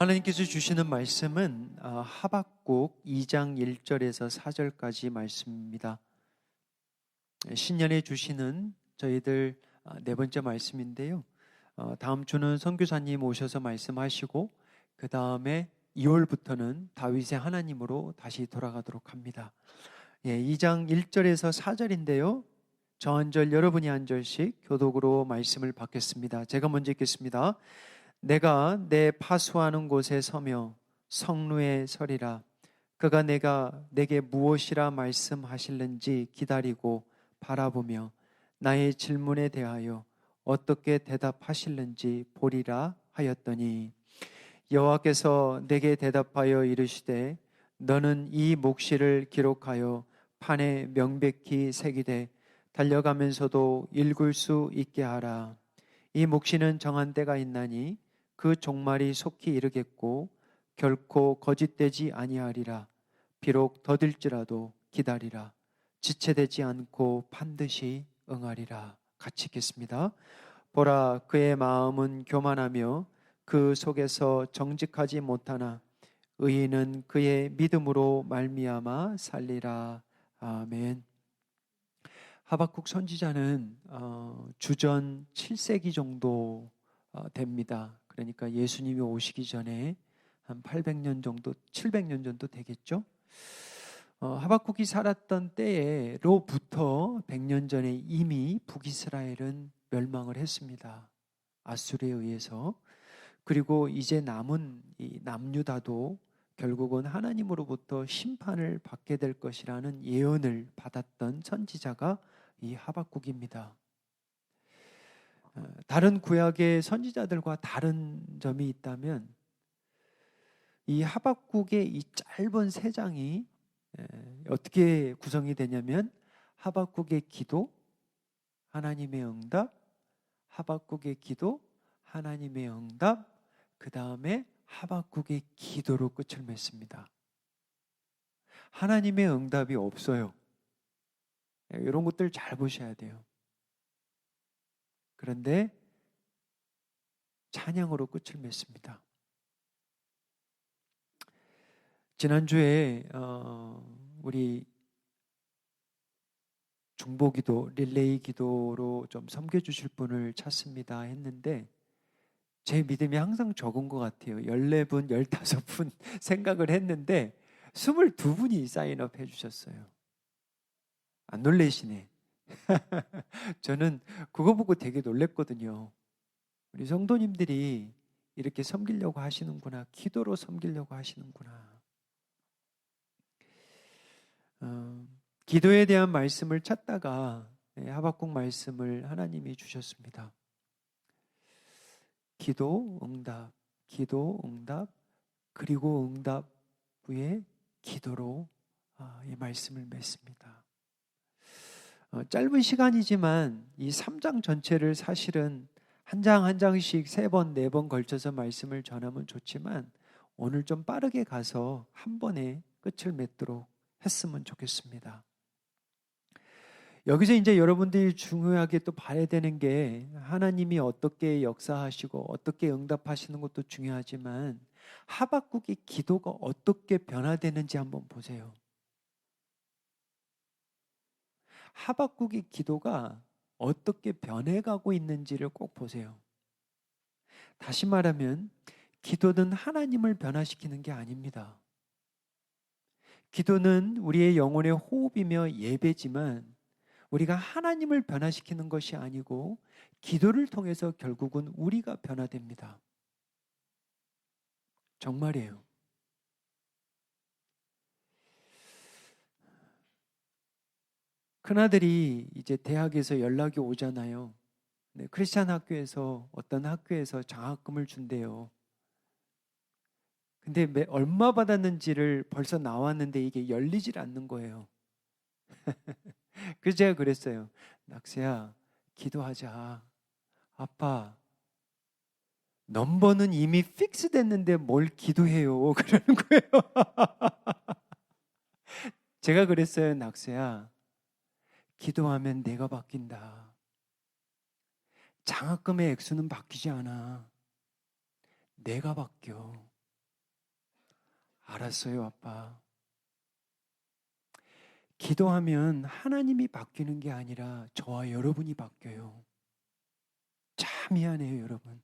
하나님께서 주시는 말씀은 하박국 2장 1절에서 4절까지 말씀입니다. 신년에 주시는 저희들 네 번째 말씀인데요. 다음 주는 선교사님 오셔서 말씀하시고 그 다음에 2월부터는 다윗의 하나님으로 다시 돌아가도록 합니다. 2장 1절에서 4절인데요. 저 한 절 여러분이 한 절씩 교독으로 말씀을 받겠습니다. 제가 먼저 읽겠습니다. 내가 내 파수하는 곳에 서며 성루에 서리라. 그가 내게 무엇이라 말씀하실는지 기다리고 바라보며 나의 질문에 대하여 어떻게 대답하실는지 보리라 하였더니 여호와께서 내게 대답하여 이르시되 너는 이 묵시를 기록하여 판에 명백히 새기되 달려가면서도 읽을 수 있게 하라. 이 묵시는 정한 때가 있나니 그 종말이 속히 이르겠고 결코 거짓되지 아니하리라. 비록 더딜지라도 기다리라. 지체되지 않고 반드시 응하리라. 같이 읽겠습니다. 보라, 그의 마음은 교만하며 그 속에서 정직하지 못하나 의인은 그의 믿음으로 말미암아 살리라. 아멘. 하박국 선지자는 주전 7세기 정도 됩니다. 그러니까 예수님이 오시기 전에 한 800년 정도, 700년 정도 되겠죠. 하박국이 살았던 때로부터 100년 전에 이미 북이스라엘은 멸망을 했습니다. 아수르에 의해서. 그리고 이제 남은 이 남유다도 결국은 하나님으로부터 심판을 받게 될 것이라는 예언을 받았던 선지자가 이 하박국입니다. 다른 구약의 선지자들과 다른 점이 있다면 이 하박국의 이 짧은 세 장이 어떻게 구성이 되냐면 하박국의 기도, 하나님의 응답, 하박국의 기도, 하나님의 응답, 그 다음에 하박국의 기도로 끝을 맺습니다. 하나님의 응답이 없어요. 이런 것들 잘 보셔야 돼요. 그런데 찬양으로 끝을 맺습니다. 지난주에 우리 중보기도, 릴레이 기도로 좀 섬겨주실 분을 찾습니다 했는데 제 믿음이 항상 적은 것 같아요. 14분, 15분 생각을 했는데 22분이 사인업 해주셨어요. 안 놀래시네. 저는 그거 보고 되게 놀랬거든요. 우리 성도님들이 이렇게 섬기려고 하시는구나. 기도로 섬기려고 하시는구나. 기도에 대한 말씀을 찾다가 하박국 말씀을 하나님이 주셨습니다. 기도, 응답, 그리고 응답 후에 기도로 이 말씀을 맺습니다. 짧은 시간이지만 이 3장 전체를 사실은 한 장 한 장씩 3번, 4번 걸쳐서 말씀을 전하면 좋지만 오늘 좀 빠르게 가서 한 번에 끝을 맺도록 했으면 좋겠습니다. 여기서 이제 여러분들이 중요하게 또 봐야 되는 게 하나님이 어떻게 역사하시고 어떻게 응답하시는 것도 중요하지만 하박국의 기도가 어떻게 변화되는지 한번 보세요. 하박국의 기도가 어떻게 변해가고 있는지를 꼭 보세요. 다시 말하면 기도는 하나님을 변화시키는 게 아닙니다. 기도는 우리의 영혼의 호흡이며 예배지만 우리가 하나님을 변화시키는 것이 아니고 기도를 통해서 결국은 우리가 변화됩니다. 정말이에요. 큰아들이 이제 대학에서 연락이 오잖아요. 네, 크리스찬 학교에서 어떤 학교에서 장학금을 준대요. 근데 얼마 받았는지를 벌써 나왔는데 이게 열리질 않는 거예요. 그래서 제가 그랬어요. 낙세야, 기도하자. 아빠, 넘버는 이미 픽스 됐는데 뭘 기도해요. 그러는 거예요. 제가 그랬어요. 낙세야, 기도하면 내가 바뀐다. 장학금의 액수는 바뀌지 않아. 내가 바뀌어. 알았어요, 아빠. 기도하면 하나님이 바뀌는 게 아니라 저와 여러분이 바뀌어요. 참 미안해요, 여러분.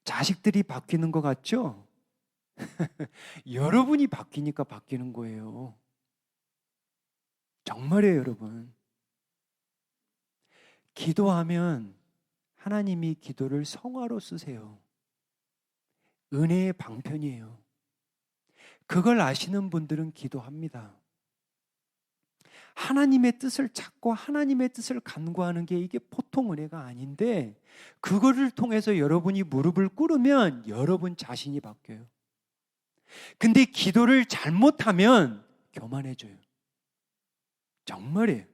자식들이 바뀌는 것 같죠? 여러분이 바뀌니까 바뀌는 거예요. 정말이에요, 여러분. 기도하면 하나님이 기도를 성화로 쓰세요. 은혜의 방편이에요. 그걸 아시는 분들은 기도합니다. 하나님의 뜻을 찾고 하나님의 뜻을 간구하는 게 이게 보통 은혜가 아닌데, 그거를 통해서 여러분이 무릎을 꿇으면 여러분 자신이 바뀌어요. 근데 기도를 잘못하면 교만해져요. 정말이에요.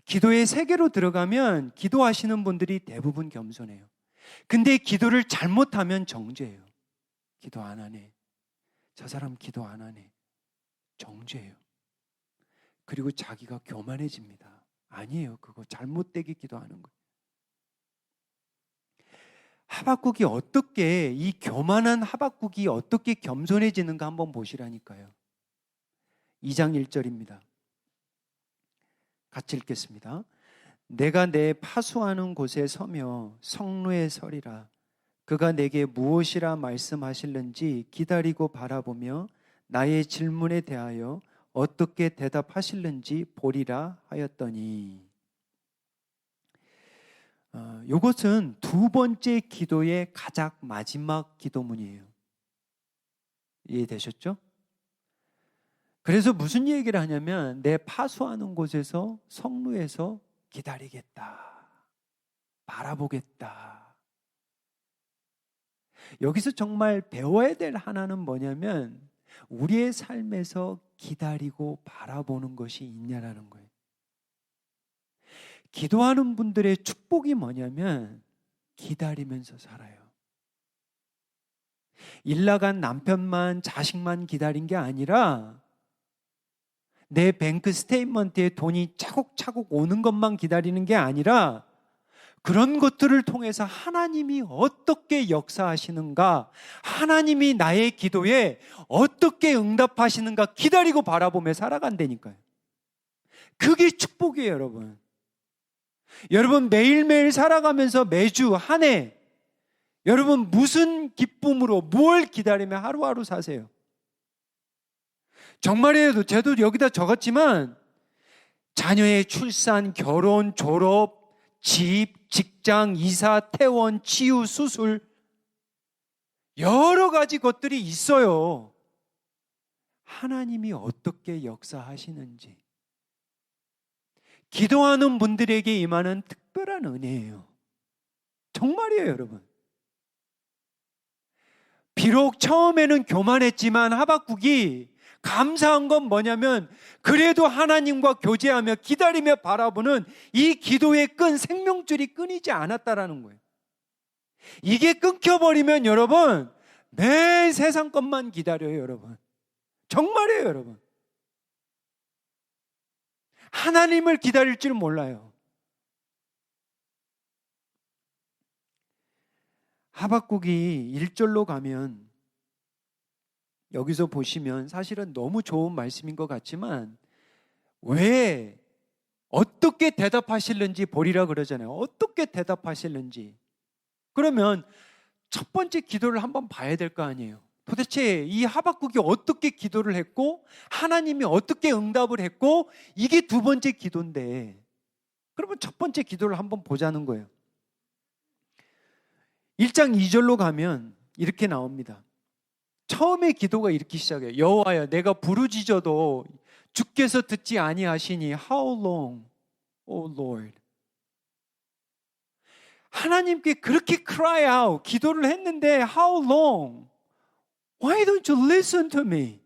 기도의 세계로 들어가면 기도하시는 분들이 대부분 겸손해요. 근데 기도를 잘못하면 정죄해요. 기도 안 하네. 저 사람 기도 안 하네. 정죄해요. 그리고 자기가 교만해집니다. 아니에요. 그거 잘못되게 기도하는 거예요. 하박국이 어떻게, 이 교만한 하박국이 어떻게 겸손해지는가 한번 보시라니까요. 2장 1절입니다. 같이 읽겠습니다. 내가 내 파수하는 곳에 서며 성루에 서리라. 그가 내게 무엇이라 말씀하실는지 기다리고 바라보며 나의 질문에 대하여 어떻게 대답하실는지 보리라 하였더니. 이것은 두 번째 기도의 가장 마지막 기도문이에요. 이해되셨죠? 그래서 무슨 얘기를 하냐면 내 파수하는 곳에서 성루에서 기다리겠다. 바라보겠다. 여기서 정말 배워야 될 하나는 뭐냐면 우리의 삶에서 기다리고 바라보는 것이 있냐라는 거예요. 기도하는 분들의 축복이 뭐냐면 기다리면서 살아요. 일 나간 남편만 자식만 기다린 게 아니라 내 뱅크 스테이트먼트에 돈이 차곡차곡 오는 것만 기다리는 게 아니라 그런 것들을 통해서 하나님이 어떻게 역사하시는가, 하나님이 나의 기도에 어떻게 응답하시는가 기다리고 바라보며 살아간다니까요. 그게 축복이에요, 여러분. 여러분 매일매일 살아가면서 매주 한 해 여러분 무슨 기쁨으로 뭘 기다리며 하루하루 사세요? 정말이에요. 저도 여기다 적었지만 자녀의 출산, 결혼, 졸업, 집, 직장, 이사, 퇴원, 치유, 수술 여러 가지 것들이 있어요. 하나님이 어떻게 역사하시는지 기도하는 분들에게 임하는 특별한 은혜예요. 정말이에요, 여러분. 비록 처음에는 교만했지만 하박국이 감사한 건 뭐냐면 그래도 하나님과 교제하며 기다리며 바라보는 이 기도의 끈, 생명줄이 끊이지 않았다라는 거예요. 이게 끊겨버리면 여러분 매 세상 것만 기다려요, 여러분. 정말이에요, 여러분. 하나님을 기다릴 줄 몰라요. 하박국이 1절로 가면 여기서 보시면 사실은 너무 좋은 말씀인 것 같지만 왜 어떻게 대답하실는지 보리라 그러잖아요. 어떻게 대답하실는지. 그러면 첫 번째 기도를 한번 봐야 될 거 아니에요. 도대체 이 하박국이 어떻게 기도를 했고 하나님이 어떻게 응답을 했고 이게 두 번째 기도인데 그러면 첫 번째 기도를 한번 보자는 거예요. 1장 2절로 가면 이렇게 나옵니다. 처음에 기도가 이렇게 시작해요. 여호와여 내가 부르짖어도 주께서 듣지 아니하시니 How long, O Lord. 하나님께 그렇게 cry out, 기도를 했는데 How long? Why don't you listen to me?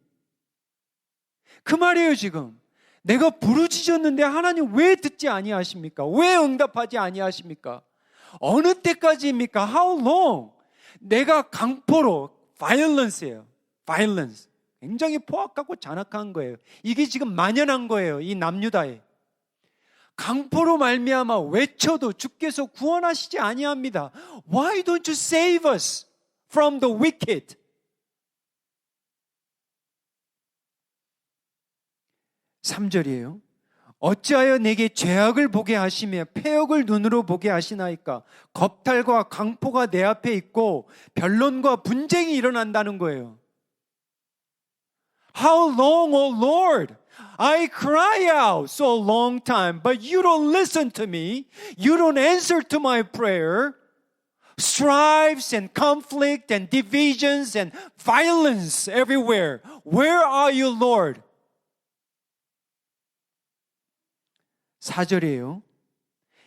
그 말이에요 지금. 내가 부르짖었는데 하나님 왜 듣지 아니하십니까? 왜 응답하지 아니하십니까? 어느 때까지입니까? How long? 내가 강포로 violence예요. violence. 굉장히 포악하고 잔악한 거예요. 이게 지금 만연한 거예요. 이 남유다에. 강포로 말미암아 외쳐도 주께서 구원하시지 아니합니다. Why don't you save us from the wicked? 3절이에요. 어찌하여 내게 죄악을 보게 하시며 패역을 눈으로 보게 하시나이까. 겁탈과 강포가 내 앞에 있고 변론과 분쟁이 일어난다는 거예요. How long, O Lord? I cry out so long time, but you don't listen to me. You don't answer to my prayer. Strifes and conflict and divisions and violence everywhere. Where are you, Lord? 4절이에요.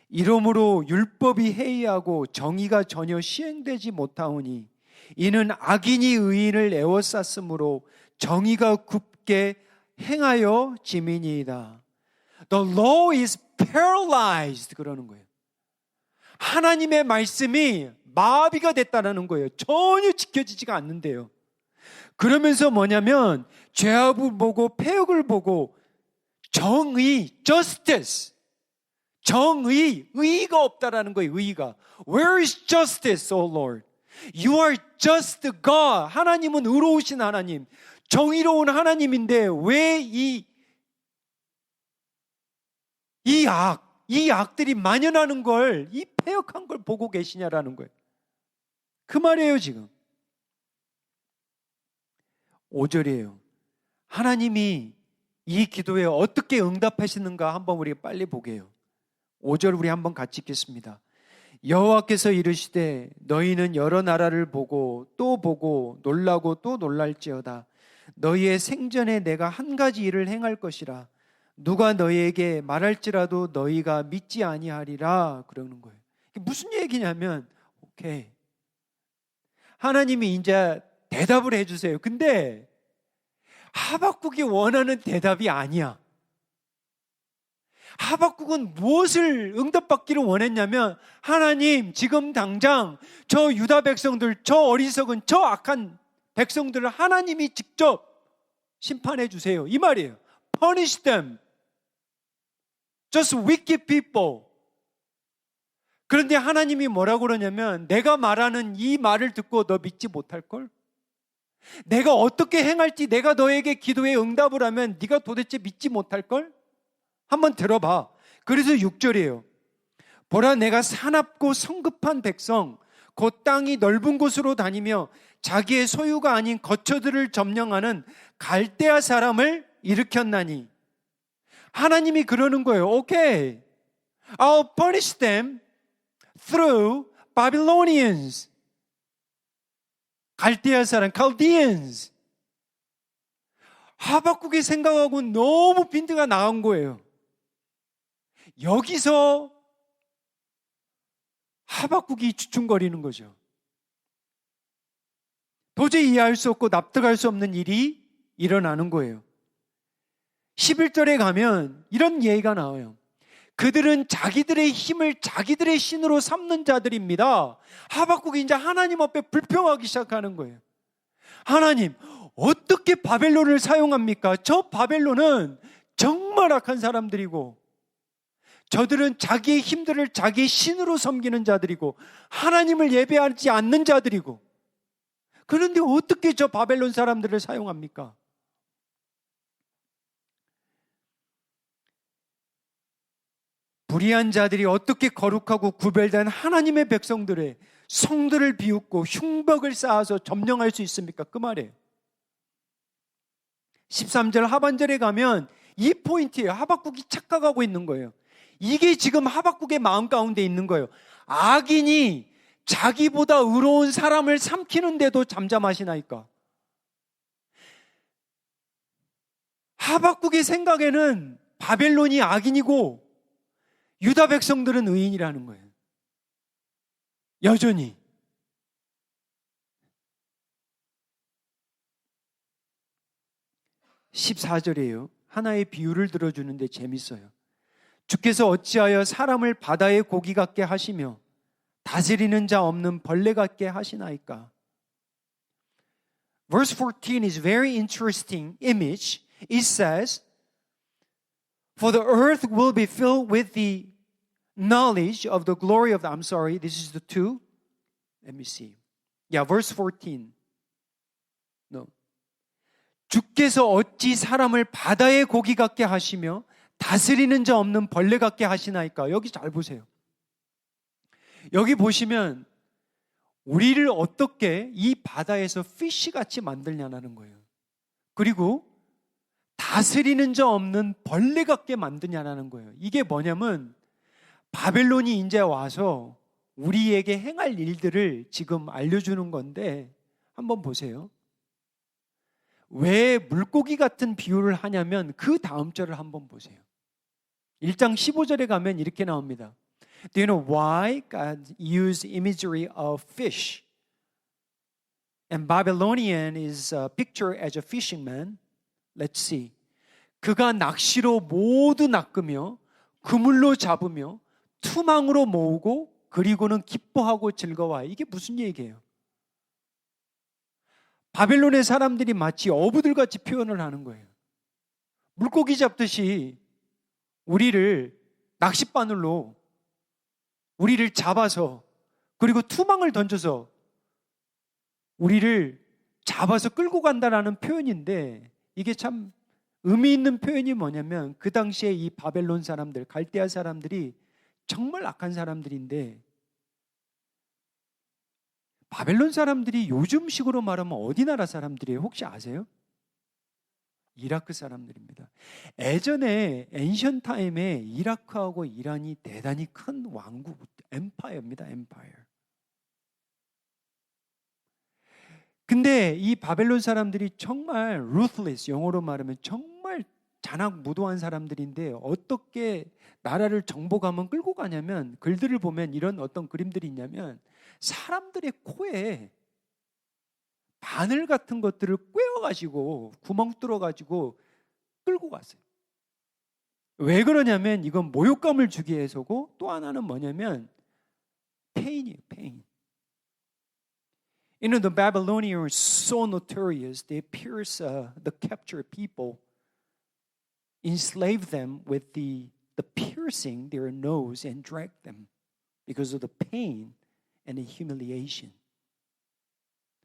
이러므로 율법이 해이하고 정의가 전혀 시행되지 못하오니 이는 악인이 의인을 에워쌌으므로 정의가 굽게 행하여 지민이이다. The law is paralyzed 그러는 거예요. 하나님의 말씀이 마비가 됐다는 거예요. 전혀 지켜지지가 않는데요. 그러면서 뭐냐면 죄악을 보고 패역을 보고 정의, justice, 정의, 의의가 없다라는 거예요. 의의가. Where is justice, O Lord? You are just God. 하나님은 의로우신 하나님, 정의로운 하나님인데 왜 이 악들이 만연하는 걸, 이 패역한 걸 보고 계시냐라는 거예요. 그 말이에요, 지금. 5절이에요. 하나님이 이 기도에 어떻게 응답하시는가 한번 우리 빨리 보게요. 5절 우리 한번 같이 읽겠습니다. 여호와께서 이르시되 너희는 여러 나라를 보고 또 보고 놀라고 또 놀랄지어다. 너희의 생전에 내가 한 가지 일을 행할 것이라. 누가 너희에게 말할지라도 너희가 믿지 아니하리라 그러는 거예요. 이게 무슨 얘기냐면 오케이. 하나님이 이제 대답을 해주세요. 근데 하박국이 원하는 대답이 아니야. 하박국은 무엇을 응답받기를 원했냐면 하나님 지금 당장 저 유다 백성들, 저 어리석은 저 악한 백성들을 하나님이 직접 심판해 주세요. 이 말이에요. Punish them. Just wicked people. 그런데 하나님이 뭐라고 그러냐면 내가 말하는 이 말을 듣고 너 믿지 못할걸? 내가 어떻게 행할지 내가 너에게 기도에 응답을 하면 네가 도대체 믿지 못할걸? 한번 들어봐. 그래서 6절이에요. 보라 내가 사납고 성급한 백성 곧 땅이 넓은 곳으로 다니며 자기의 소유가 아닌 거처들을 점령하는 갈대아 사람을 일으켰나니. 하나님이 그러는 거예요. 오케이. I'll punish them through Babylonians. 갈대아 사람, Chaldeans. 하박국의 생각하고 너무 빈드가 나간 거예요. 여기서 하박국이 주춤거리는 거죠. 도저히 이해할 수 없고 납득할 수 없는 일이 일어나는 거예요. 11절에 가면 이런 예의가 나와요. 그들은 자기들의 힘을 자기들의 신으로 삼는 자들입니다. 하박국이 이제 하나님 앞에 불평하기 시작하는 거예요. 하나님, 어떻게 바벨론을 사용합니까? 저 바벨론은 정말 악한 사람들이고 저들은 자기의 힘들을 자기의 신으로 섬기는 자들이고 하나님을 예배하지 않는 자들이고 그런데 어떻게 저 바벨론 사람들을 사용합니까? 불의한 자들이 어떻게 거룩하고 구별된 하나님의 백성들의 성들을 비웃고 흉벽을 쌓아서 점령할 수 있습니까? 그 말이에요. 13절 하반절에 가면 이 포인트예요. 하박국이 착각하고 있는 거예요. 이게 지금 하박국의 마음 가운데 있는 거예요. 악인이 자기보다 의로운 사람을 삼키는데도 잠잠하시나이까. 하박국의 생각에는 바벨론이 악인이고 유다 백성들은 의인이라는 거예요. 여전히. (14절이에요) 하나의 비유를 들어주는데 재밌어요. 주께서 어찌하여 사람을 바다의 고기 같게 하시며 다스리는 자 없는 벌레 같게 하시나이까. Verse 14 is very interesting image. It says, For the earth will be filled with the knowledge of the glory of the, I'm sorry, this is the 2. Let me see. Yeah, verse 14. No. 주께서 어찌 사람을 바다의 고기 같게 하시며 다스리는 자 없는 벌레 같게 하시나이까. 여기 잘 보세요. 여기 보시면 우리를 어떻게 이 바다에서 피쉬 같이 만들냐는 거예요. 그리고 다스리는 자 없는 벌레 같게 만드냐는 거예요. 이게 뭐냐면 바벨론이 이제 와서 우리에게 행할 일들을 지금 알려주는 건데, 한번 보세요. 왜 물고기 같은 비유를 하냐면 그 다음 절을 한번 보세요. 1장 15절에 가면 이렇게 나옵니다. Do you know why God used imagery of fish? And Babylonian is pictured as a fisherman. Let's see. 그가 낚시로 모두 낚으며 그물로 잡으며 투망으로 모으고 그리고는 기뻐하고 즐거워. 이게 무슨 얘기예요? 바벨론의 사람들이 마치 어부들같이 표현을 하는 거예요. 물고기 잡듯이 우리를 낚싯바늘로 우리를 잡아서 그리고 투망을 던져서 우리를 잡아서 끌고 간다라는 표현인데, 이게 참 의미 있는 표현이 뭐냐면 그 당시에 이 바벨론 사람들, 갈대아 사람들이 정말 악한 사람들인데, 바벨론 사람들이 요즘식으로 말하면 어디 나라 사람들이에요? 혹시 아세요? 이라크 사람들입니다. 예전에 엔션 타임에 이라크하고 이란이 대단히 큰 왕국, 엠파이어입니다. 엠파이어. 근데 이 바벨론 사람들이 정말 ruthless, 영어로 말하면 정말 잔악무도한 사람들인데 어떻게 나라를 정복하면 끌고 가냐면, 글들을 보면 이런 어떤 그림들이 있냐면 사람들의 코에 바늘 같은 것들을 꿰어가지고 구멍 뚫어가지고 끌고 갔어요. 왜 그러냐면 이건 모욕감을 주기 위해서고, 또 하나는 뭐냐면 pain이에요. pain. You know, the Babylonians were so notorious. They pierced the captured people, enslaved them with the piercing their nose and dragged them because of the pain and the humiliation.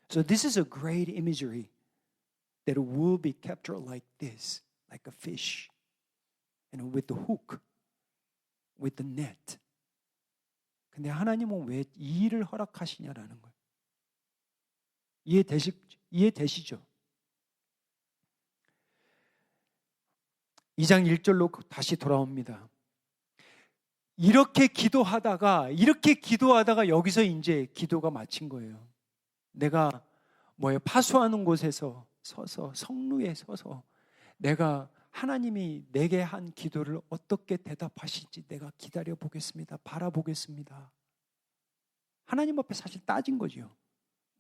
So this is a great imagery that will be captured like this, like a fish, with the hook, with the net. 근데 하나님은 왜 이 일을 허락하시냐라는 거예요. 이해되시죠? 2장 1절로 다시 돌아옵니다. 이렇게 기도하다가 여기서 이제 기도가 마친 거예요. 내가 파수하는 곳에서 서서, 성루에 서서 내가 하나님이 내게 한 기도를 어떻게 대답하실지 내가 기다려 보겠습니다. 바라보겠습니다. 하나님 앞에 사실 따진 거죠.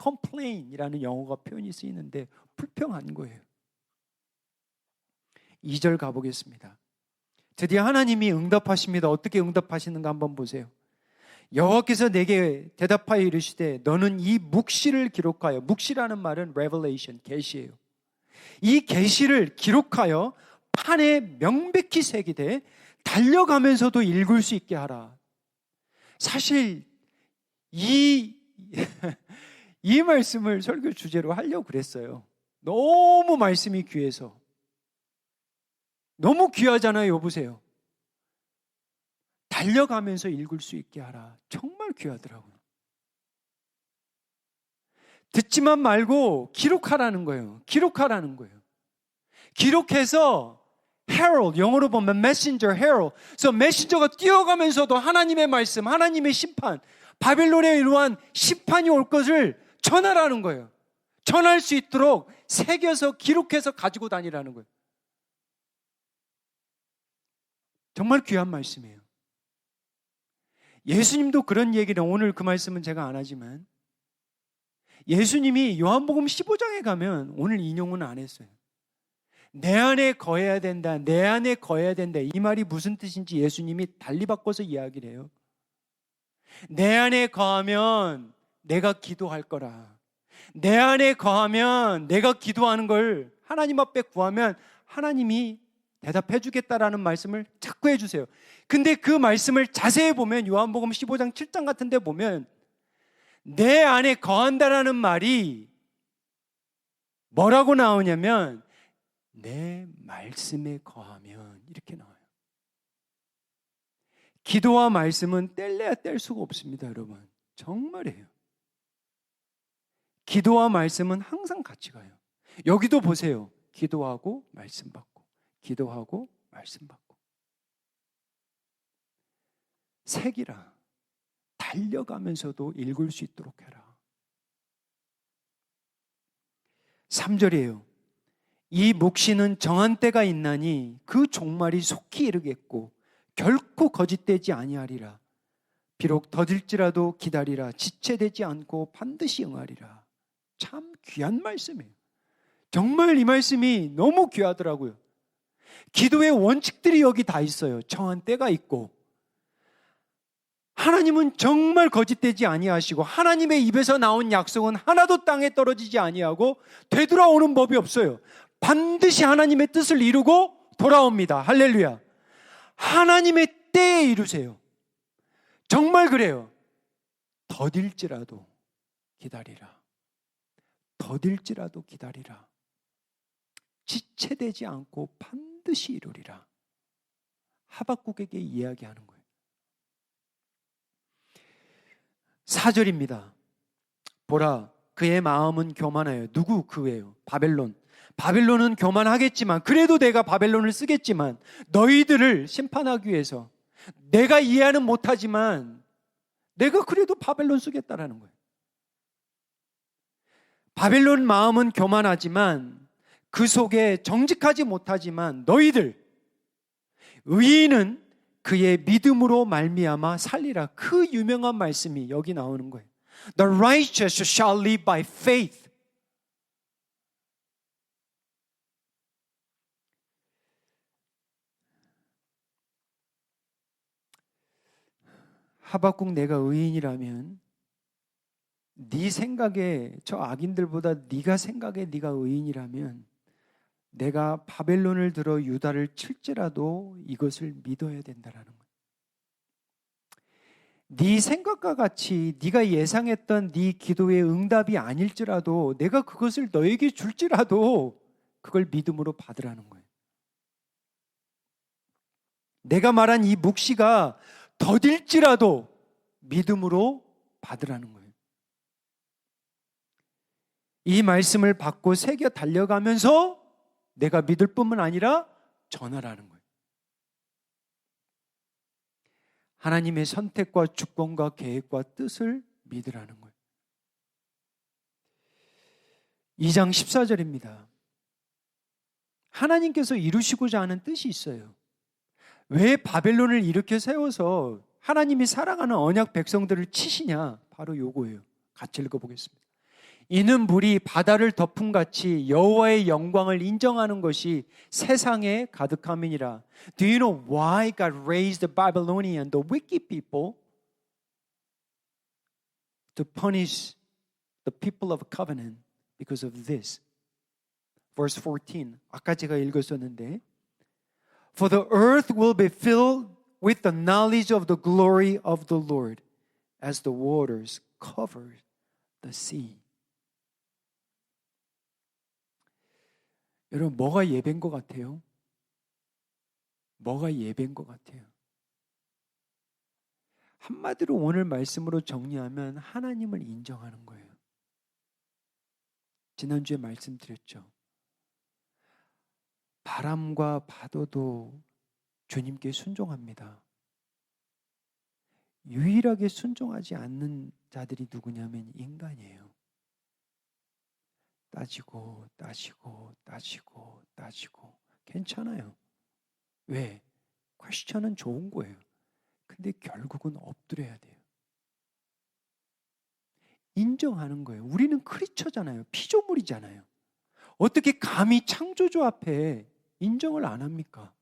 complain이라는 영어가 표현이 쓰이는데 불평한 거예요. 2절 가보겠습니다. 드디어 하나님이 응답하십니다. 어떻게 응답하시는가 한번 보세요. 여호와께서 내게 대답하여 이르시되 너는 이 묵시를 기록하여, 묵시라는 말은 revelation, 계시예요. 이 계시를 기록하여 판에 명백히 새기되 달려가면서도 읽을 수 있게 하라. 사실 이 말씀을 설교 주제로 하려고 그랬어요. 너무 말씀이 귀해서. 너무 귀하잖아요. 여보세요. 달려가면서 읽을 수 있게 하라. 정말 귀하더라고요. 듣지만 말고 기록하라는 거예요. 기록하라는 거예요. 기록해서 herald, 영어로 보면 messenger, herald. 그래서 메신저가 뛰어가면서도 하나님의 말씀, 하나님의 심판, 바벨론에 이러한 심판이 올 것을 전하라는 거예요. 전할 수 있도록 새겨서 기록해서 가지고 다니라는 거예요. 정말 귀한 말씀이에요. 예수님도 그런 얘기를, 오늘 그 말씀은 제가 안 하지만 예수님이 요한복음 15장에 가면, 오늘 인용은 안 했어요. 내 안에 거해야 된다, 내 안에 거해야 된다. 이 말이 무슨 뜻인지 예수님이 달리 바꿔서 이야기를 해요. 내 안에 거하면 내가 기도할 거라. 내 안에 거하면 내가 기도하는 걸 하나님 앞에 구하면 하나님이 대답해 주겠다라는 말씀을 자꾸 해주세요. 근데 그 말씀을 자세히 보면 요한복음 15장 7장 같은 데 보면 내 안에 거한다라는 말이 뭐라고 나오냐면 내 말씀에 거하면 이렇게 나와요. 기도와 말씀은 뗄래야 뗄 수가 없습니다, 여러분. 정말이에요. 기도와 말씀은 항상 같이 가요. 여기도 보세요. 기도하고 말씀 받고, 기도하고 말씀 받고. 새기라. 달려가면서도 읽을 수 있도록 해라. 3절이에요. 이 묵시는 정한 때가 있나니 그 종말이 속히 이르겠고 결코 거짓되지 아니하리라. 비록 더딜지라도 기다리라. 지체되지 않고 반드시 응하리라. 참 귀한 말씀이에요. 정말 이 말씀이 너무 귀하더라고요. 기도의 원칙들이 여기 다 있어요. 정한 때가 있고, 하나님은 정말 거짓되지 아니하시고 하나님의 입에서 나온 약속은 하나도 땅에 떨어지지 아니하고 되돌아오는 법이 없어요. 반드시 하나님의 뜻을 이루고 돌아옵니다. 할렐루야. 하나님의 때에 이루세요. 정말 그래요. 더딜지라도 기다리라. 더딜지라도 기다리라. 지체되지 않고 반드시 이루리라. 하박국에게 이야기하는 거예요. 4절입니다. 보라, 그의 마음은 교만하여. 누구? 그예요. 바벨론. 바벨론은 교만하겠지만, 그래도 내가 바벨론을 쓰겠지만 너희들을 심판하기 위해서 내가 이해하는 못하지만 내가 그래도 바벨론 쓰겠다라는 거예요. 바벨론 마음은 교만하지만 그 속에 정직하지 못하지만 너희들 의인은 그의 믿음으로 말미암아 살리라. 그 유명한 말씀이 여기 나오는 거예요. The righteous shall live by faith. 하박국, 내가 의인이라면 네 생각에, 저 악인들보다 네가 생각에 네가 의인이라면 내가 바벨론을 들어 유다를 칠지라도 이것을 믿어야 된다라는 거예요. 네 생각과 같이 네가 예상했던 네 기도의 응답이 아닐지라도 내가 그것을 너에게 줄지라도 그걸 믿음으로 받으라는 거예요. 내가 말한 이 묵시가 더딜지라도 믿음으로 받으라는 거예요. 이 말씀을 받고 새겨 달려가면서 내가 믿을 뿐만 아니라 전하라는 거예요. 하나님의 선택과 주권과 계획과 뜻을 믿으라는 거예요. 2장 14절입니다. 하나님께서 이루시고자 하는 뜻이 있어요. 왜 바벨론을 일으켜 세워서 하나님이 사랑하는 언약 백성들을 치시냐? 바로 요거예요. 같이 읽어보겠습니다. 이는 물이 바다를 덮음같이 여호와의 영광을 인정하는 것이 세상에 가득함이니라. Do you know why God raised the Babylonian, the wicked people, to punish the people of covenant because of this? Verse 14. 아까 제가 읽었었는데, For the earth will be filled with the knowledge of the glory of the Lord as the waters cover the sea. 여러분, 뭐가 예배인 것 같아요? 뭐가 예배인 것 같아요? 한마디로 오늘 말씀으로 정리하면 하나님을 인정하는 거예요. 지난주에 말씀드렸죠. 바람과 파도도 주님께 순종합니다. 유일하게 순종하지 않는 자들이 누구냐면 인간이에요. 따지고 괜찮아요. 왜? 퀘스천은 좋은 거예요. 근데 결국은 엎드려야 돼요. 인정하는 거예요. 우리는 크리처잖아요. 피조물이잖아요. 어떻게 감히 창조주 앞에 인정을 안 합니까?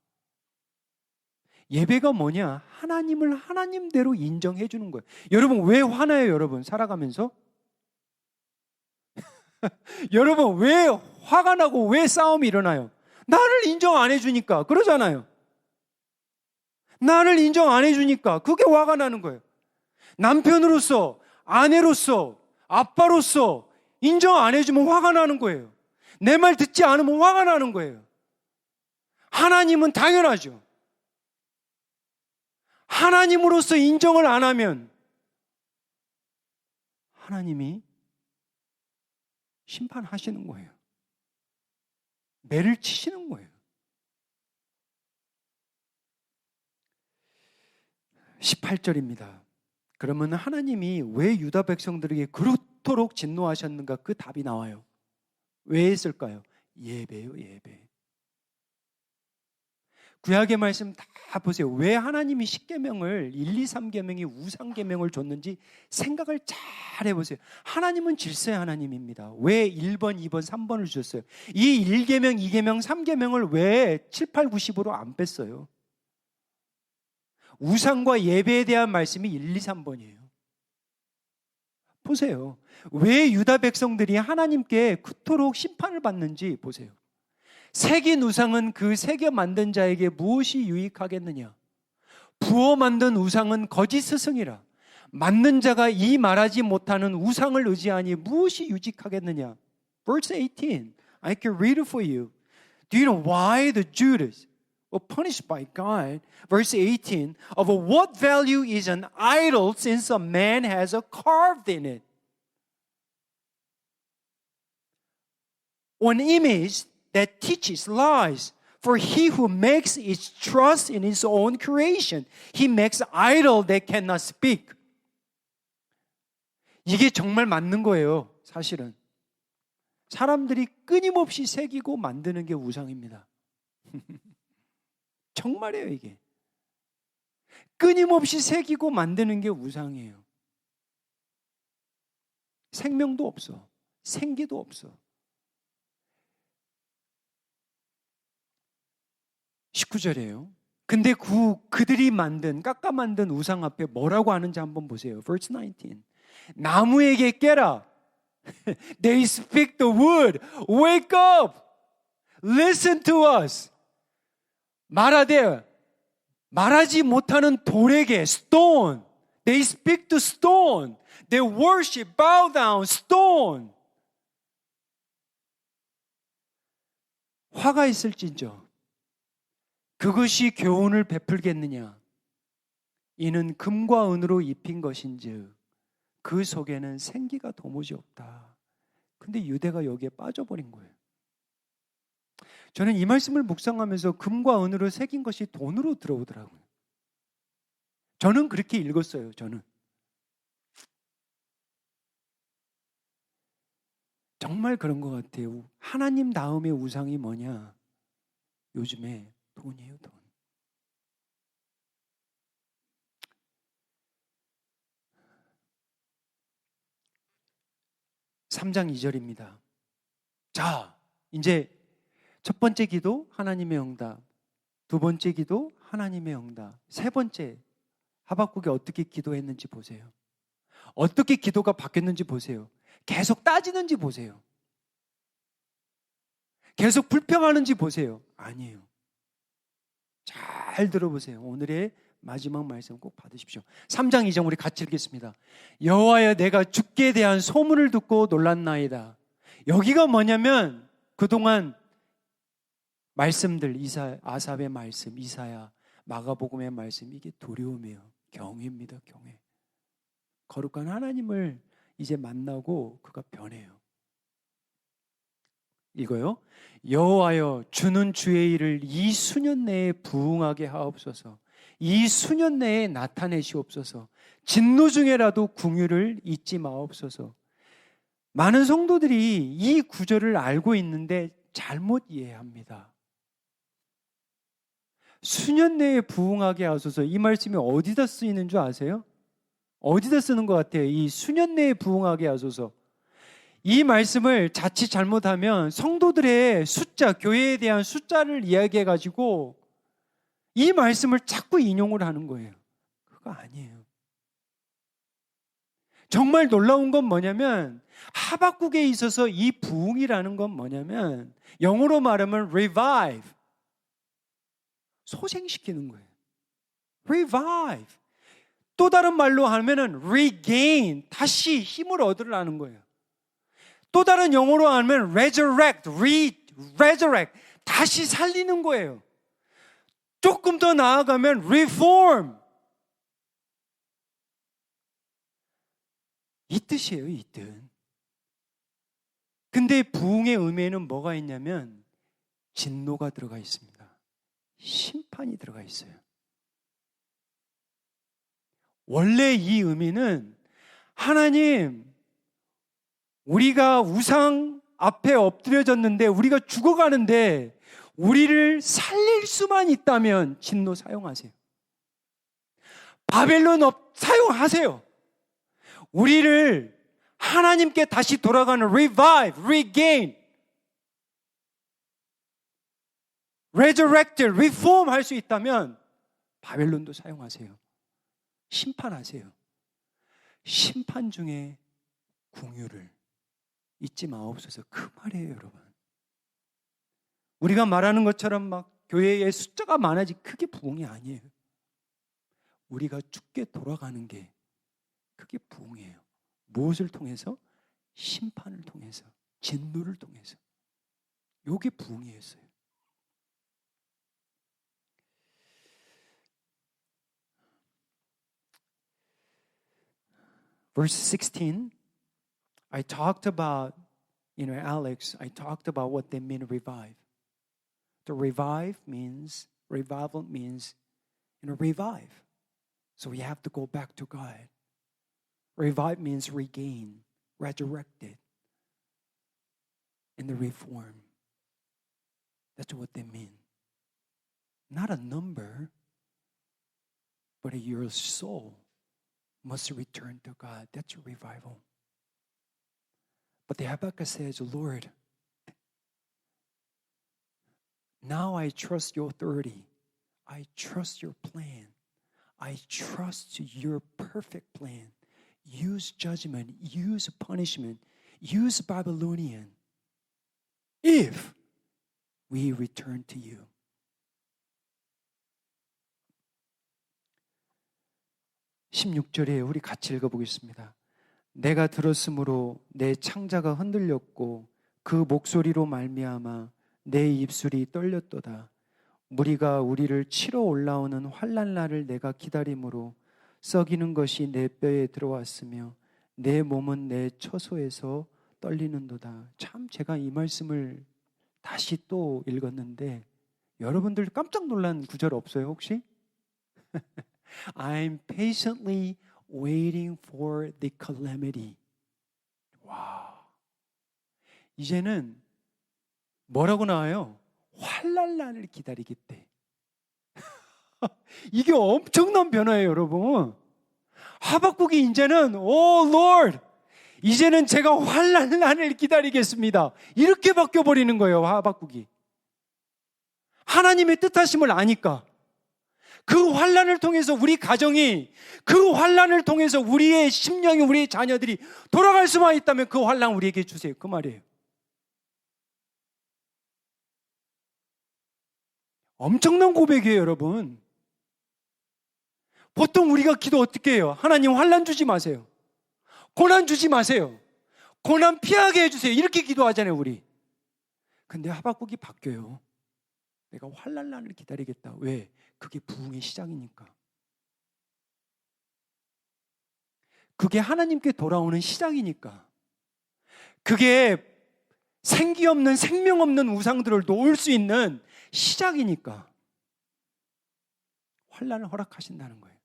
예배가 뭐냐? 하나님을 하나님대로 인정해 주는 거예요. 여러분, 왜 화나요? 여러분, 살아가면서? 여러분, 왜 화가 나고 왜 싸움이 일어나요? 나를 인정 안 해주니까 그러잖아요. 나를 인정 안 해주니까 그게 화가 나는 거예요. 남편으로서, 아내로서, 아빠로서 인정 안 해주면 화가 나는 거예요. 내 말 듣지 않으면 화가 나는 거예요. 하나님은 당연하죠. 하나님으로서 인정을 안 하면 하나님이 심판하시는 거예요. 매를 치시는 거예요. 18절입니다. 그러면 하나님이 왜 유다 백성들에게 그렇도록 진노하셨는가? 그 답이 나와요. 왜 했을까요? 예배요, 예배. 구약의 말씀 다 보세요. 왜 하나님이 10계명을 1, 2, 3계명이 우상계명을 줬는지 생각을 잘 해보세요. 하나님은 질서의 하나님입니다. 왜 1번, 2번, 3번을 주셨어요? 이 1계명, 2계명, 3계명을 왜 7, 8, 90으로 안 뺐어요? 우상과 예배에 대한 말씀이 1, 2, 3번이에요. 보세요. 왜 유다 백성들이 하나님께 그토록 심판을 받는지 보세요. 새긴 우상은 그 새겨 만든 자에게 무엇이 유익하겠느냐? 부어 만든 우상은 거짓 스승이라. 만든 자가 이 말하지 못하는 우상을 의지하니 무엇이 유익하겠느냐? Verse 18. I can read it for you. Do you know why the Judas were punished by God? Verse 18. Of what value is an idol since a man has a carved in it? An image that teaches lies. For he who makes his trust in his own creation, he makes idol that cannot speak. 이게 정말 맞는 거예요, 사실은. 사람들이 끊임없이 새기고 만드는 게 우상입니다. 정말이에요, 이게. 끊임없이 새기고 만드는 게 우상이에요. 생명도 없어. 생기도 없어. 19절이에요. 근데 그들이 깎아 만든 우상 앞에 뭐라고 하는지 한번 보세요. Verse 19. 나무에게 깨라. They speak the wood. Wake up. Listen to us. 말하지 못하는 돌에게 stone. They speak to stone. They worship, bow down, stone. 화가 있을진저 그것이 교훈을 베풀겠느냐? 이는 금과 은으로 입힌 것인즉 그 속에는 생기가 도무지 없다. 근데 유대가 여기에 빠져버린 거예요. 저는 이 말씀을 묵상하면서 금과 은으로 새긴 것이 돈으로 들어오더라고요. 저는 그렇게 읽었어요. 저는 정말 그런 것 같아요. 하나님 다음의 우상이 뭐냐? 요즘에 돈이에요, 돈. (3장 2절입니다) 자, 이제 첫 번째 기도 하나님의 응답, 두 번째 기도 하나님의 응답, 세 번째 하박국이 어떻게 기도했는지 보세요. 어떻게 기도가 바뀌었는지 보세요. 계속 따지는지 보세요. 계속 불평하는지 보세요. 아니에요. 잘 들어보세요. 오늘의 마지막 말씀 꼭 받으십시오. 3장 2절 우리 같이 읽겠습니다. 여호와여 내가 주께 대한 소문을 듣고 놀랐나이다. 여기가 뭐냐면 그동안 말씀들 아삽의 말씀, 이사야, 마가복음의 말씀, 이게 두려움이에요. 경외입니다. 경외. 거룩한 하나님을 이제 만나고 그가 변해요. 이거요. 여호와여 주는 주의 일을 이 수년 내에 부응하게 하옵소서. 이 수년 내에 나타내시옵소서. 진노 중에라도 궁유를 잊지 마옵소서. 많은 성도들이 이 구절을 알고 있는데 잘못 이해합니다. 수년 내에 부응하게 하소서. 이 말씀이 어디다 쓰이는 줄 아세요? 어디다 쓰는 것 같아요? 이 수년 내에 부응하게 하소서. 이 말씀을 자칫 잘못하면 성도들의 숫자, 교회에 대한 숫자를 이야기해가지고 이 말씀을 자꾸 인용을 하는 거예요. 그거 아니에요. 정말 놀라운 건 뭐냐면 하박국에 있어서 이 부흥이라는 건 뭐냐면 영어로 말하면 revive, 소생시키는 거예요. revive. 또 다른 말로 하면은 regain, 다시 힘을 얻으라는 거예요. 또 다른 영어로 하면 resurrect, resurrect, 다시 살리는 거예요. 조금 더 나아가면 reform. 이 뜻이에요, 이 뜻. 근데 부흥의 의미에는 뭐가 있냐면 진노가 들어가 있습니다. 심판이 들어가 있어요. 원래 이 의미는 하나님, 우리가 우상 앞에 엎드려졌는데 우리가 죽어가는데 우리를 살릴 수만 있다면 진노 사용하세요. 바벨론 사용하세요. 우리를 하나님께 다시 돌아가는 revive, regain, resurrected, reform 할 수 있다면 바벨론도 사용하세요. 심판하세요. 심판 중에 궁유를 잊지 마옵소서. 그 말이에요, 여러분. 우리가 말하는 것처럼 막 교회의 숫자가 많아지 그게 부흥이 아니에요. 우리가 죽게 돌아가는 게 그게 부흥이에요. 무엇을 통해서? 심판을 통해서, 진노를 통해서. 이게 부흥이었어요. Verse 16, I talked about, Alex, I talked about what they mean revive. To revive means, revival means, revive. So we have to go back to God. Revive means regain, resurrected, and the reform. That's what they mean. Not a number, but your soul must return to God. That's a revival. But the Habakkuk says, Lord, now I trust your authority. I trust your plan. I trust your perfect plan. Use judgment, use punishment, use Babylonian if we return to you. 16절에 우리 같이 읽어보겠습니다. 내가 들었으므로 내 창자가 흔들렸고 그 목소리로 말미암아 내 입술이 떨렸도다. 무리가 우리를 치러 올라오는 환난 날을 내가 기다림으로 썩이는 것이 내 뼈에 들어왔으며 내 몸은 내 처소에서 떨리는도다. 참 제가 이 말씀을 다시 또 읽었는데 여러분들 깜짝 놀란 구절 없어요 혹시? I'm patiently waiting for the calamity. 와, 이제는 뭐라고 나와요? 환난을 기다리겠대. 이게 엄청난 변화예요, 여러분. 하박국이 이제는 Oh Lord, 이제는 제가 환난을 기다리겠습니다. 이렇게 바뀌어 버리는 거예요, 하박국이. 하나님의 뜻하심을 아니까. 그 환난을 통해서 우리 가정이, 그 환난을 통해서 우리의 심령이, 우리의 자녀들이 돌아갈 수만 있다면 그 환난 우리에게 주세요. 그 말이에요. 엄청난 고백이에요, 여러분. 보통 우리가 기도 어떻게 해요? 하나님 환난 주지 마세요. 고난 주지 마세요. 고난 피하게 해주세요. 이렇게 기도하잖아요, 우리. 근데 하박국이 바뀌어요. 내가 환난을 기다리겠다. 왜? 그게 부흥의 시작이니까. 그게 하나님께 돌아오는 시작이니까. 그게 생기 없는, 생명 없는 우상들을 놓을 수 있는 시작이니까. 환난을 허락하신다는 거예요.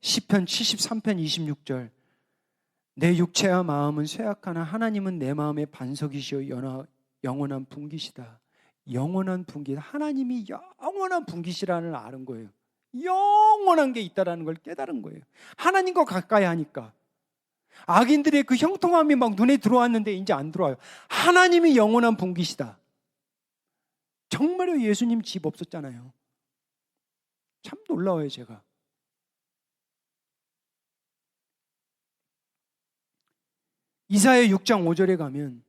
시편 73편 26절. 내 육체와 마음은 쇠약하나 하나님은 내 마음의 반석이시오 영원한 분기시다. 영원한 분기, 하나님이 영원한 분기시라는 아는 거예요. 영원한 게 있다라는 걸 깨달은 거예요. 하나님과 가까이 하니까. 악인들의 그 형통함이 막 눈에 들어왔는데 이제 안 들어와요. 하나님이 영원한 분기시다. 정말로 예수님 집 없었잖아요. 참 놀라워요, 제가. 이사야 6장 5절에 가면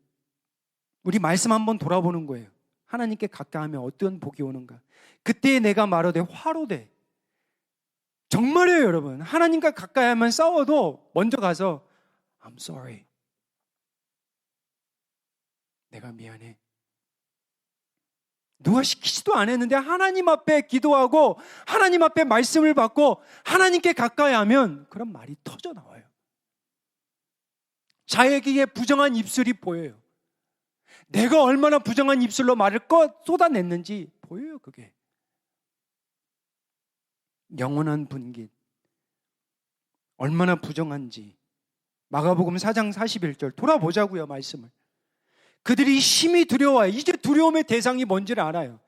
우리 말씀 한번 돌아보는 거예요. 하나님께 가까이하면 어떤 복이 오는가. 그때 내가 말하되 화로되. 정말이에요, 여러분. 하나님과 가까이하면 싸워도 먼저 가서 I'm sorry. 내가 미안해. 누가 시키지도 않았는데 하나님 앞에 기도하고 하나님 앞에 말씀을 받고 하나님께 가까이 하면 그런 말이 터져 나와요. 자기에게 부정한 입술이 보여요. 내가 얼마나 부정한 입술로 말을 쏟아냈는지 보여요. 그게 영원한 분깃 얼마나 부정한지. 마가복음 4장 41절 돌아보자고요. 말씀을. 그들이 심히 두려워요. 이제 두려움의 대상이 뭔지를 알아요.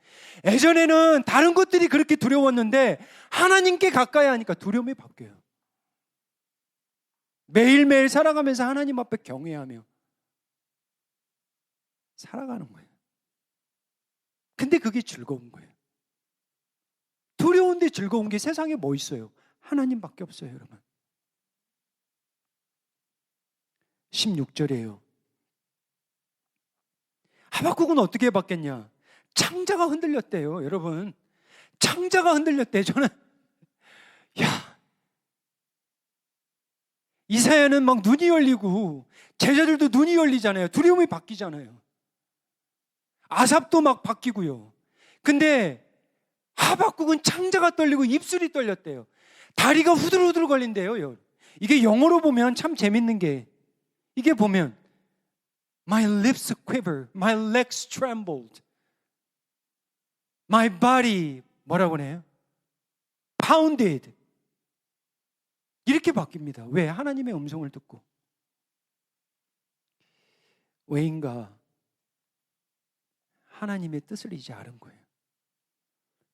예전에는 다른 것들이 그렇게 두려웠는데 하나님께 가까이 하니까 두려움이 바뀌어요. 매일매일 살아가면서 하나님 앞에 경외하며 살아가는 거예요. 근데 그게 즐거운 거예요. 두려운데 즐거운 게 세상에 뭐 있어요? 하나님밖에 없어요, 여러분. 16절이에요. 하박국은 어떻게 받겠냐? 창자가 흔들렸대요, 여러분. 창자가 흔들렸대. 저는 이사야는 막 눈이 열리고 제자들도 눈이 열리잖아요. 두려움이 바뀌잖아요. 아삽도 막 바뀌고요. 근데 하박국은 창자가 떨리고 입술이 떨렸대요. 다리가 후들후들 걸린대요. 이게 영어로 보면 참 재밌는 게 이게 보면 My lips quiver, my legs trembled, my body 뭐라고 해요? Pounded. 이렇게 바뀝니다. 왜? 하나님의 음성을 듣고. 왜인가? 하나님의 뜻을 이제 아는 거예요.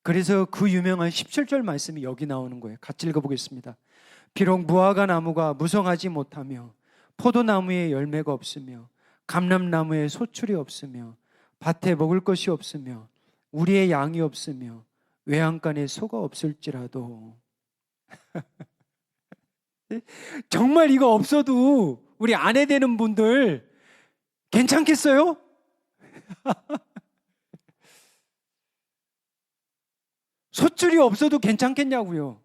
그래서 그 유명한 17절 말씀이 여기 나오는 거예요. 같이 읽어보겠습니다. 비록 무화과 나무가 무성하지 못하며 포도나무에 열매가 없으며 감람나무에 소출이 없으며 밭에 먹을 것이 없으며 우리의 양이 없으며 외양간에 소가 없을지라도 정말 이거 없어도 우리 아내 되는 분들 괜찮겠어요? 소출이 없어도 괜찮겠냐고요.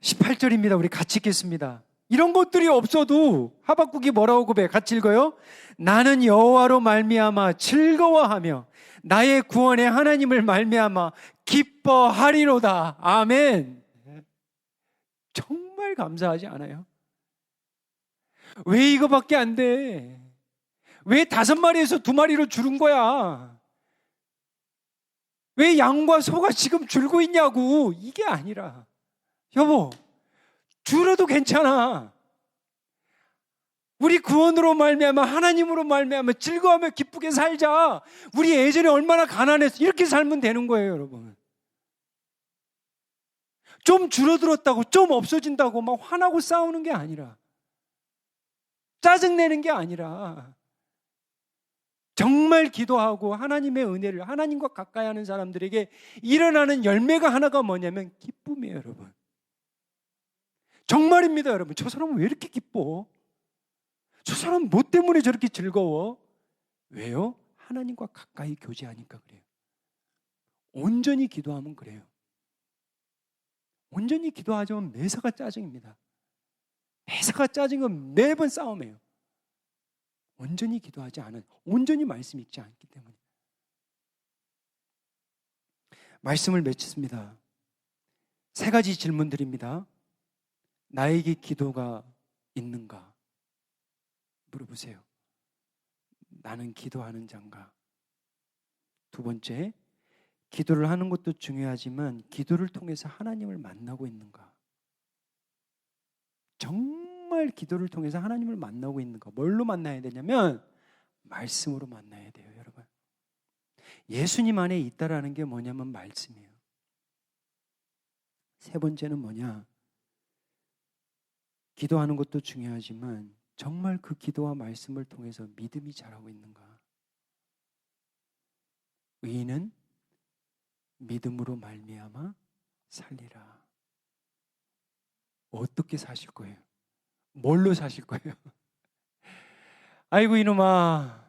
18절입니다. 우리 같이 읽겠습니다. 이런 것들이 없어도 하박국이 뭐라고 고백해? 같이 읽어요. 나는 여호와로 말미암아 즐거워하며 나의 구원의 하나님을 말미암아 기뻐하리로다. 아멘. 정말 감사하지 않아요? 왜 이거밖에 안 돼? 왜 5마리에서 2마리로 줄은 거야? 왜 양과 소가 지금 줄고 있냐고. 이게 아니라 여보, 줄어도 괜찮아. 우리 구원으로 말미암아 하나님으로 말미암아 즐거워하며 기쁘게 살자. 우리 예전에 얼마나 가난했어. 이렇게 살면 되는 거예요, 여러분. 좀 줄어들었다고, 좀 없어진다고 막 화나고 싸우는 게 아니라, 짜증내는 게 아니라 정말 기도하고 하나님의 은혜를, 하나님과 가까이 하는 사람들에게 일어나는 열매가 하나가 뭐냐면 기쁨이에요, 여러분. 정말입니다, 여러분. 저 사람은 왜 이렇게 기뻐? 저 사람은 뭐 때문에 저렇게 즐거워? 왜요? 하나님과 가까이 교제하니까 그래요. 온전히 기도하면 그래요. 온전히 기도하자면 매사가 짜증입니다. 매사가 짜증은 매번 싸움이에요. 온전히 기도하지 않은, 온전히 말씀 읽지 않기 때문에. 말씀을 맺습니다. 3가지 질문드립니다. 나에게 기도가 있는가? 물어보세요. 나는 기도하는 자인가? 2번째, 기도를 하는 것도 중요하지만 기도를 통해서 하나님을 만나고 있는가? 정말 기도를 통해서 하나님을 만나고 있는가? 뭘로 만나야 되냐면 말씀으로 만나야 돼요, 여러분. 예수님 안에 있다라는 게 뭐냐면 말씀이에요. 3번째는 뭐냐? 기도하는 것도 중요하지만 정말 그 기도와 말씀을 통해서 믿음이 자라고 있는가? 의인은 믿음으로 말미암아 살리라. 어떻게 사실 거예요? 뭘로 사실 거예요? 아이고 이놈아,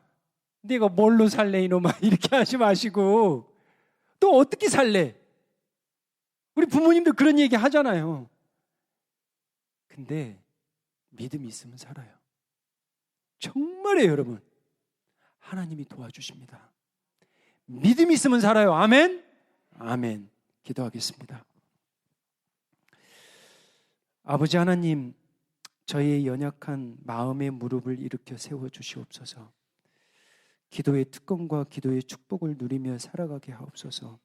네가 뭘로 살래 이놈아, 이렇게 하지 마시고 또 어떻게 살래? 우리 부모님도 그런 얘기 하잖아요. 근데 믿음이 있으면 살아요. 정말이에요, 여러분. 하나님이 도와주십니다. 믿음이 있으면 살아요. 아멘? 아멘. 기도하겠습니다. 아버지 하나님, 저희의 연약한 마음의 무릎을 일으켜 세워주시옵소서. 기도의 특권과 기도의 축복을 누리며 살아가게 하옵소서.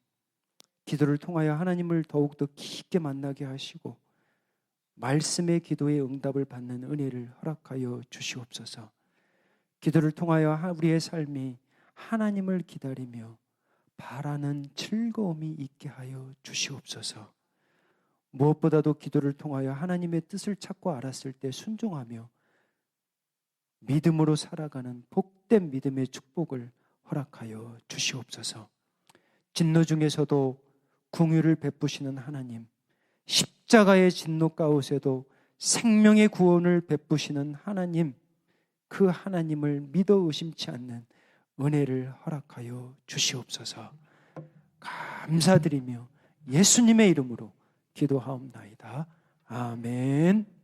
기도를 통하여 하나님을 더욱더 깊게 만나게 하시고 말씀의 기도의 응답을 받는 은혜를 허락하여 주시옵소서. 기도를 통하여 우리의 삶이 하나님을 기다리며 바라는 즐거움이 있게 하여 주시옵소서. 무엇보다도 기도를 통하여 하나님의 뜻을 찾고 알았을 때 순종하며 믿음으로 살아가는 복된 믿음의 축복을 허락하여 주시옵소서. 진노 중에서도 긍휼을 베푸시는 하나님, 십자가의 진노 가운데서도 생명의 구원을 베푸시는 하나님, 그 하나님을 믿어 의심치 않는 은혜를 허락하여 주시옵소서. 감사드리며 예수님의 이름으로 기도하옵나이다. 아멘.